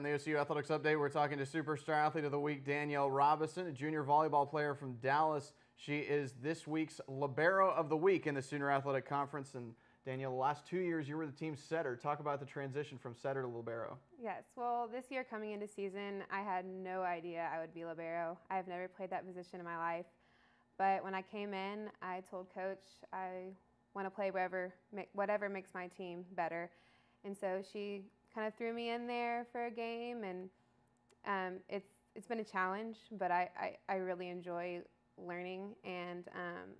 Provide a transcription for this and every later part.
on the OCU Athletics Update, we're talking to Superstar Athlete of the Week, Danielle Robison, a junior volleyball player from Dallas. She is this week's Libero of the Week in the Sooner Athletic Conference. And Danielle, the last 2 years you were the team's setter. Talk about the transition from setter to Libero. Yes, well, this year coming into season, I had no idea I would be Libero. I've never played that position in my life. But when I came in, I told Coach I want to play whatever makes my team better. And so she kind of threw me in there for a game, and it's been a challenge, but I really enjoy learning, and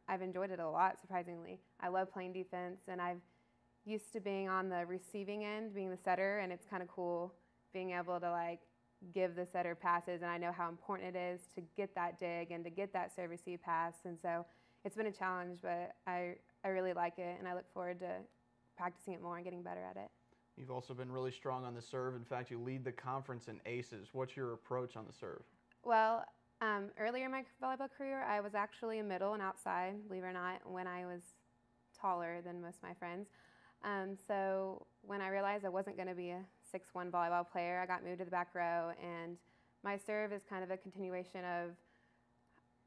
I've enjoyed it a lot, surprisingly. I love playing defense, and I've used to being on the receiving end, being the setter, and it's kind of cool being able to give the setter passes, and I know how important it is to get that dig and to get that serve receive pass, and so it's been a challenge, but I really like it, and I look forward to practicing it more and getting better at it. You've also been really strong on the serve. In fact, you lead the conference in aces. What's your approach on the serve? Well, earlier in my volleyball career, I was actually a middle and outside, believe it or not, when I was taller than most of my friends. So when I realized I wasn't going to be a 6'1" volleyball player, I got moved to the back row, and my serve is kind of a continuation of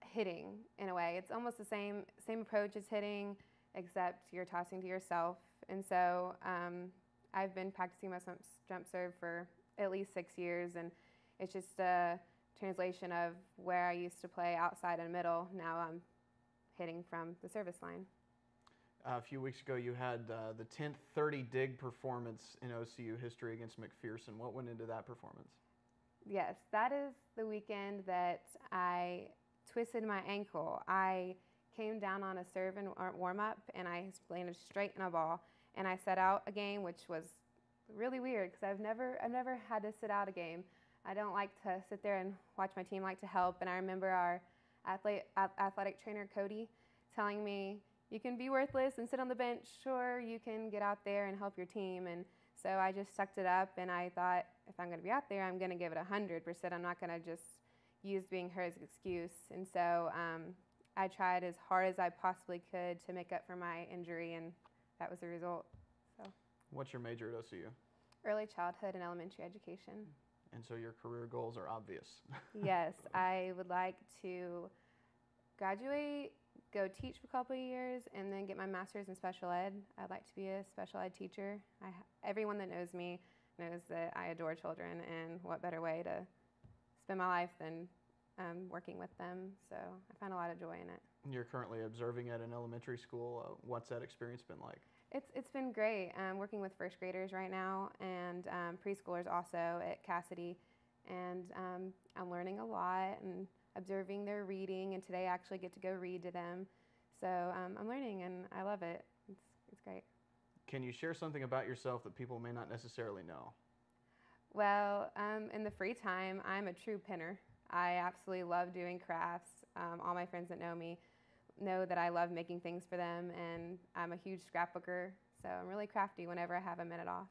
hitting in a way. It's almost the same approach as hitting, except you're tossing to yourself. And so I've been practicing my jump serve for at least 6 years, and it's just a translation of where I used to play outside and middle. Now I'm hitting from the service line. A few weeks ago, you had the 10th 30 dig performance in OCU history against McPherson. What went into that performance? Yes, that is the weekend that I twisted my ankle. I came down on a serve and warm-up, and I landed straight in a ball. And I set out a game, which was really weird because I've never had to sit out a game. I don't like to sit there and watch my team. I like to help. And I remember our athletic trainer, Cody, telling me, you can be worthless and sit on the bench, or you can get out there and help your team. And so I just sucked it up, and I thought, if I'm going to be out there, I'm going to give it 100%. I'm not going to just use being hurt as an excuse. And so I tried as hard as I possibly could to make up for my injury, and that was the result. So. What's your major at OCU? Early childhood and elementary education. And so your career goals are obvious. Yes, I would like to graduate, go teach for a couple of years, and then get my master's in special ed. I'd like to be a special ed teacher. Everyone that knows me knows that I adore children, and what better way to spend my life than working with them. So I find a lot of joy in it. You're currently observing at an elementary school. What's that experience been like? It's been great. I'm working with first graders right now, and preschoolers also at Cassidy, and I'm learning a lot and observing their reading, and today I actually get to go read to them. So I'm learning, and I love it. It's great. Can you share something about yourself that people may not necessarily know? Well, in the free time, I'm a true pinner. I absolutely love doing crafts. All my friends that know me know that I love making things for them, and I'm a huge scrapbooker, so I'm really crafty whenever I have a minute off.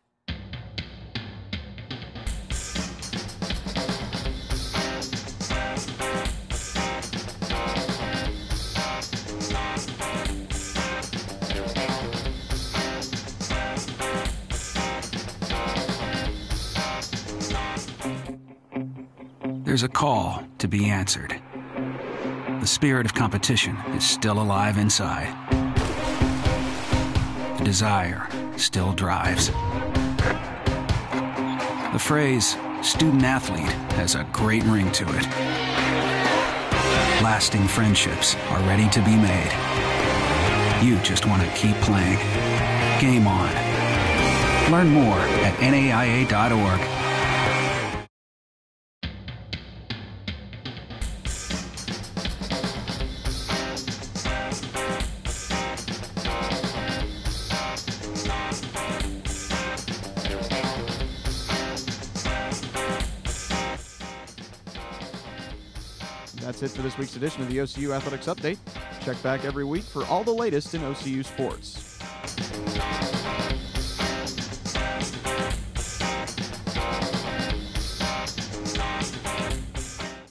There's a call to be answered. The spirit of competition is still alive inside. The desire still drives. The phrase student athlete has a great ring to it. Lasting friendships are ready to be made. You just want to keep playing. Game on. Learn more at naia.org. That's it for this week's edition of the OCU Athletics Update. Check back every week for all the latest in OCU sports.